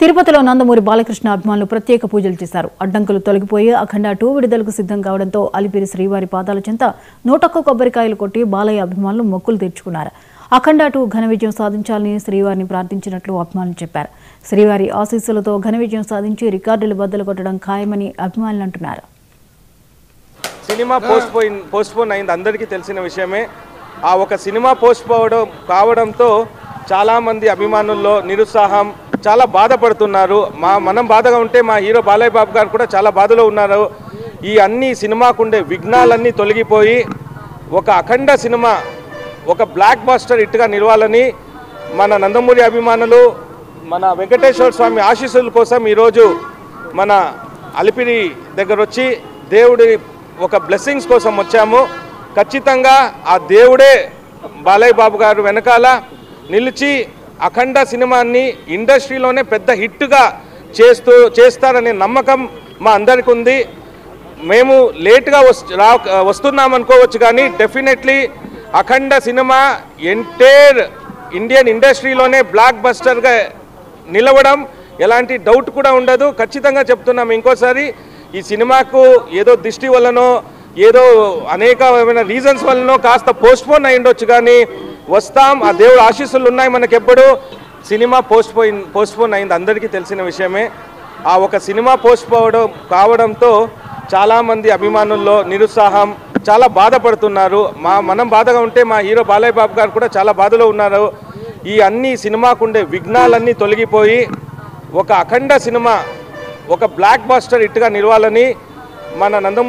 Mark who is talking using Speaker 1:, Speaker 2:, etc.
Speaker 1: తిరుపతిలో నందమూరి బాలకృష్ణ అభిమానులు ప్రత్యేక పూజలు చేశారు. అడ్డంకులు తొలగిపోయి అఖండ 2 విడుదలకు సిద్ధం కావడంతో అలిపిరి శ్రీవారి పాదాల చెంత 101 కొబ్బరికాయలు కొట్టి బాలయ్య అభిమానులు మొక్కులు తీర్చుకున్నారు. అఖండ 2 ఘన విజయం సాధించాలని శ్రీవారిని ప్రార్థించినట్లు అభిమానులు చెప్పారు. శ్రీవారి ఆశీస్సులతో ఘన విజయం సాధించి రికార్డులు బద్దలు కొట్టడం ఖాయమని అభిమానులు అంటున్నారు.
Speaker 2: సినిమా పోస్ట్పోన్ అయింది, అందరికీ తెలిసిన విషయమే. ఆ ఒక సినిమా పోస్ట్పోన్ కావడంతో చాలామంది అభిమానుల్లో నిరుత్సాహం, చాలా బాధపడుతున్నారు. మనం బాధగా ఉంటే మా హీరో బాలయ్య బాబు గారు కూడా చాలా బాధలో ఉన్నారు. ఈ అన్ని సినిమాకుండే విఘ్నాలన్నీ తొలగిపోయి ఒక అఖండ సినిమా ఒక బ్లాక్ బాస్టర్ హిట్గా నిలవాలని మన నందమూరి అభిమానులు మన వెంకటేశ్వర స్వామి ఆశీస్సుల కోసం ఈరోజు మన అలిపిరి దగ్గర వచ్చి దేవుడి ఒక బ్లెస్సింగ్స్ కోసం వచ్చాము. ఖచ్చితంగా ఆ దేవుడే బాలయ్య బాబు గారు వెనకాల నిలిచి అఖండ సినిమాని ఇండస్ట్రీలోనే పెద్ద హిట్గా చేస్తారనే నమ్మకం మా అందరికి ఉంది. మేము లేట్గా వస్తున్నామనుకోవచ్చు, కానీ డెఫినెట్లీ అఖండ సినిమా ఎంటైర్ ఇండియన్ ఇండస్ట్రీలోనే బ్లాక్ బస్టర్గా నిలవడం ఎలాంటి డౌట్ కూడా ఉండదు. ఖచ్చితంగా చెప్తున్నాం ఇంకోసారి, ఈ సినిమాకు ఏదో దిష్టి వల్లనో ఏదో అనేకమైన రీజన్స్ వల్లనో కాస్త పోస్ట్పోన్ అయి ఉండొచ్చు, కానీ వస్తాం. ఆ దేవుడు ఆశీస్సులు ఉన్నాయి మనకెప్పుడు. సినిమా పోస్ట్పోన్ అయింది, అందరికీ తెలిసిన విషయమే. ఆ ఒక సినిమా పోస్ట్పోన్ కావడంతో చాలామంది అభిమానుల్లో నిరుత్సాహం, చాలా బాధపడుతున్నారు. మనం బాధగా ఉంటే మా హీరో బాలయ్య బాబు గారు కూడా చాలా బాధలో ఉన్నారు. ఈ అన్ని సినిమాకుండే విఘ్నాలన్నీ తొలగిపోయి ఒక అఖండ సినిమా ఒక బ్లాక్ బాస్టర్ హిట్గా నిలవాలని మన నందమూరి